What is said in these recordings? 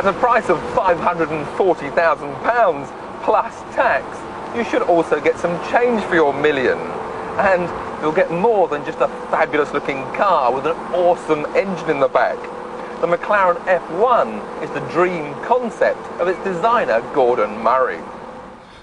At a price of £540,000 plus tax, you should also get some change for your million. And you'll get more than just a fabulous looking car with an awesome engine in the back. The McLaren F1 is the dream concept of its designer, Gordon Murray.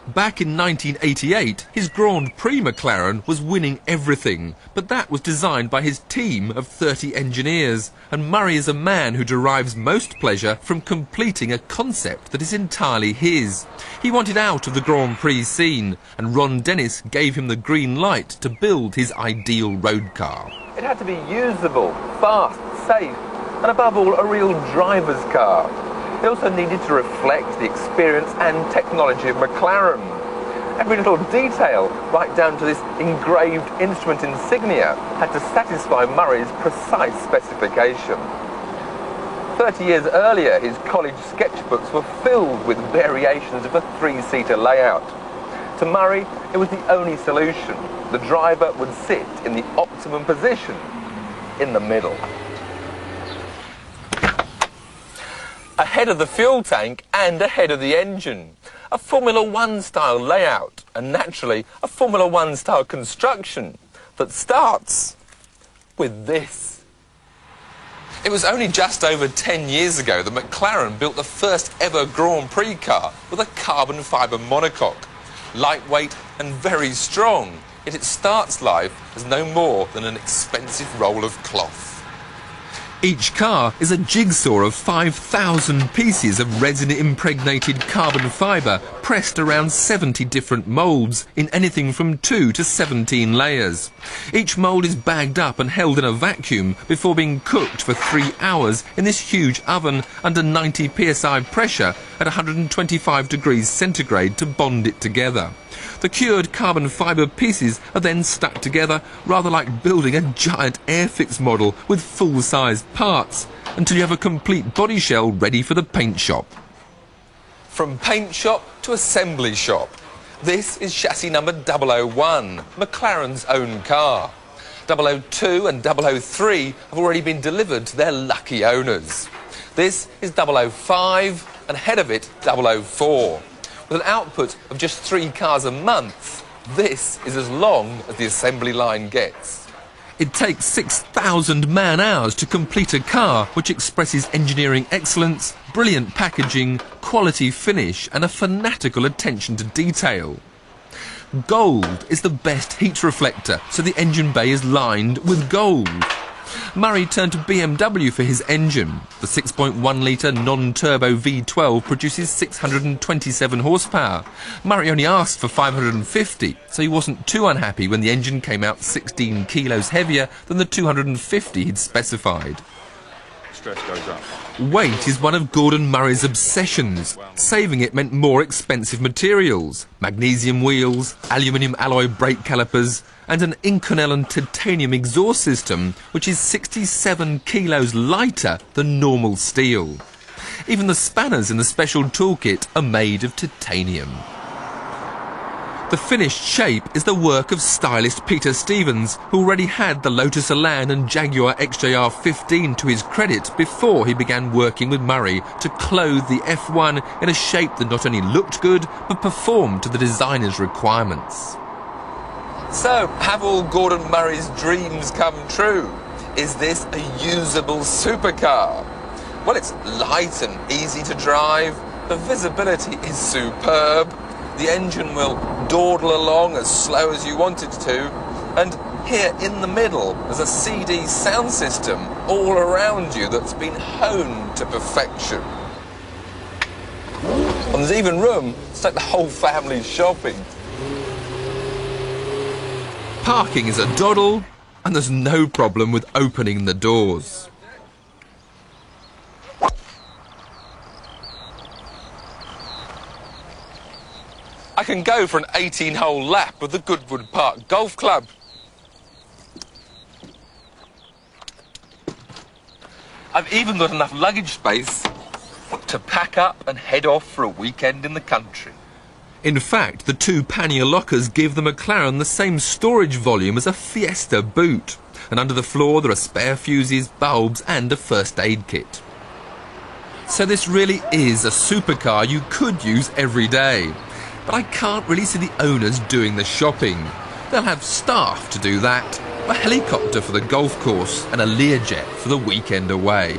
Back in 1988, his Grand Prix McLaren was winning everything, but that was designed by his team of 30 engineers, and Murray is a man who derives most pleasure from completing a concept that is entirely his. He wanted out of the Grand Prix scene, and Ron Dennis gave him the green light to build his ideal road car. It had to be usable, fast, safe, and above all, a real driver's car. It also needed to reflect the experience and technology of McLaren. Every little detail, right down to this engraved instrument insignia, had to satisfy Murray's precise specification. 30 years earlier, his college sketchbooks were filled with variations of a three-seater layout. To Murray, it was the only solution. The driver would sit in the optimum position, in the middle. Ahead of the fuel tank and ahead of the engine. A Formula One style layout and naturally a Formula One style construction that starts with this. It was only just over 10 years ago that McLaren built the first ever Grand Prix car with a carbon fibre monocoque. Lightweight and very strong, yet it starts life as no more than an expensive roll of cloth. Each car is a jigsaw of 5,000 pieces of resin-impregnated carbon fibre pressed around 70 different moulds in anything from 2 to 17 layers. Each mould is bagged up and held in a vacuum before being cooked for 3 hours in this huge oven under 90 psi pressure at 125 degrees centigrade to bond it together. The cured carbon fibre pieces are then stuck together, rather like building a giant Airfix model with full-sized parts, until you have a complete body shell ready for the paint shop. From paint shop to assembly shop. This is chassis number 001, McLaren's own car. 002 and 003 have already been delivered to their lucky owners. This is 005 and ahead of it 004. With an output of just 3 cars a month, this is as long as the assembly line gets. It takes 6,000 man-hours to complete a car which expresses engineering excellence, brilliant packaging, quality finish and a fanatical attention to detail. Gold is the best heat reflector, so the engine bay is lined with gold. Murray turned to BMW for his engine. The 6.1-litre non-turbo V12 produces 627 horsepower. Murray only asked for 550, so he wasn't too unhappy when the engine came out 16 kilos heavier than the 250 he'd specified. Stress goes up. Weight is one of Gordon Murray's obsessions. Saving it meant more expensive materials. Magnesium wheels, aluminium alloy brake calipers, and an Inconel and titanium exhaust system, which is 67 kilos lighter than normal steel. Even the spanners in the special toolkit are made of titanium. The finished shape is the work of stylist Peter Stevens, who already had the Lotus Elan and Jaguar XJR 15 to his credit before he began working with Murray to clothe the F1 in a shape that not only looked good, but performed to the designer's requirements. So, have all Gordon Murray's dreams come true? Is this a usable supercar? Well, it's light and easy to drive, the visibility is superb, the engine will dawdle along as slow as you want it to, and here in the middle there's a CD sound system all around you that's been honed to perfection. And there's even room to take the whole family shopping. Parking is a doddle, and there's no problem with opening the doors. I can go for an 18-hole lap with the Goodwood Park Golf Club. I've even got enough luggage space to pack up and head off for a weekend in the country. In fact, the 2 pannier lockers give the McLaren the same storage volume as a Fiesta boot. And under the floor there are spare fuses, bulbs and a first aid kit. So this really is a supercar you could use every day. But I can't really see the owners doing the shopping. They'll have staff to do that, a helicopter for the golf course and a Learjet for the weekend away.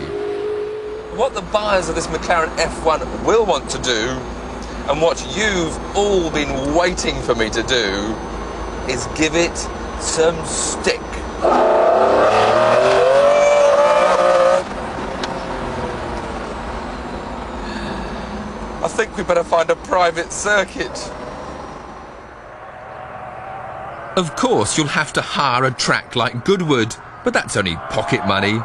What the buyers of this McLaren F1 will want to do, and what you've all been waiting for me to do, is give it some stick. I think we better find a private circuit. Of course, you'll have to hire a track like Goodwood, but that's only pocket money.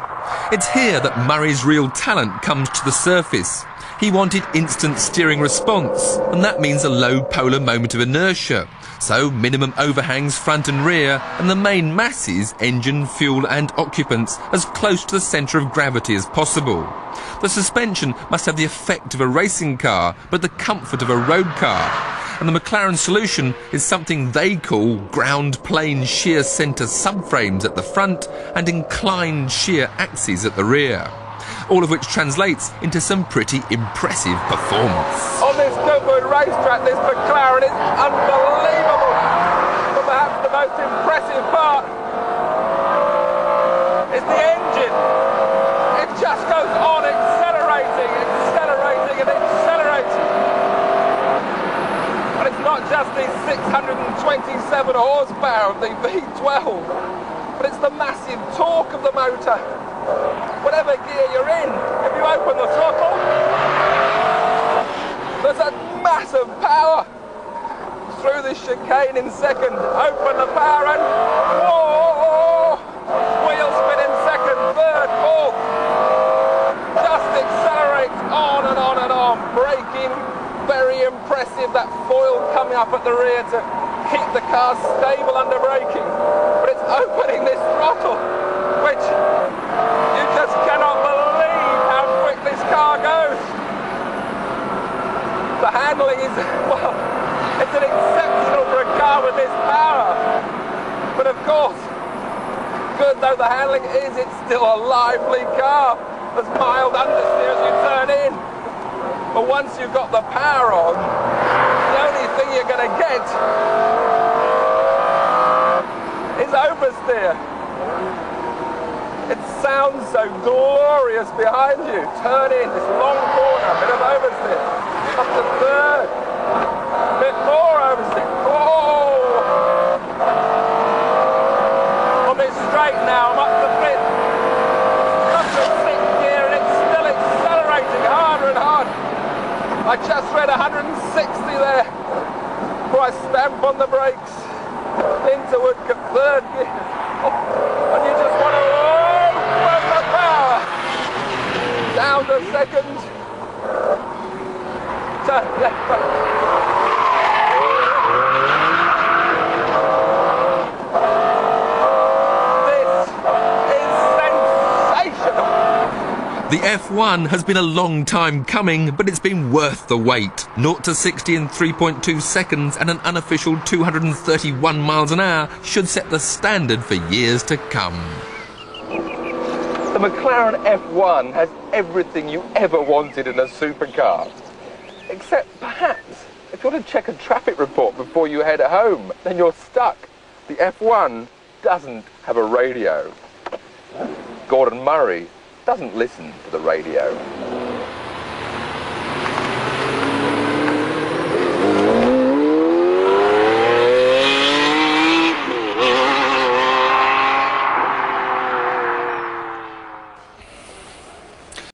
It's here that Murray's real talent comes to the surface. He wanted instant steering response, and that means a low polar moment of inertia. So minimum overhangs front and rear, and the main masses, engine, fuel and occupants, as close to the centre of gravity as possible. The suspension must have the effect of a racing car, but the comfort of a road car. And the McLaren solution is something they call ground plane shear centre subframes at the front and inclined shear axes at the rear. All of which translates into some pretty impressive performance. On this Goodwood racetrack, this McLaren is unbelievable. But perhaps the most impressive part is the engine. It just goes on accelerating and accelerating. And it's not just the 627 horsepower of the V12, but it's the massive torque of the motor. Whatever gear you're in, if you open the throttle, there's a massive power through this chicane in second. Open the power and whoa! Wheel spin in second, third, fourth. Just accelerates on and on and on. Braking, very impressive. That foil coming up at the rear to keep the car stable under braking. But it's opening this throttle, which you just cannot believe how quick this car goes. The handling is, well, it's an exceptional for a car with this power. But of course, good though the handling is, it's still a lively car. There's mild understeer as you turn in. But once you've got the power on, the only thing you're going to get is oversteer. It sounds so glorious behind you. Turn in, this long corner, a bit of oversteer. Up to third. A bit more oversteer. Oh! On this straight now, I'm up to fifth. Up to sixth gear, and it's still accelerating harder and harder. I just read 160 there before I stamp on the brakes. Into Woodcote, third gear. Oh, and you just want to open the power. Down to second. Turn left back. This is sensational. The F1 has been a long time coming, but it's been worth the wait. 0 to 60 in 3.2 seconds and an unofficial 231 miles an hour should set the standard for years to come. The McLaren F1 has everything you ever wanted in a supercar. Except perhaps, if you want to check a traffic report before you head home, then you're stuck. The F1 doesn't have a radio. Gordon Murray doesn't listen to the radio.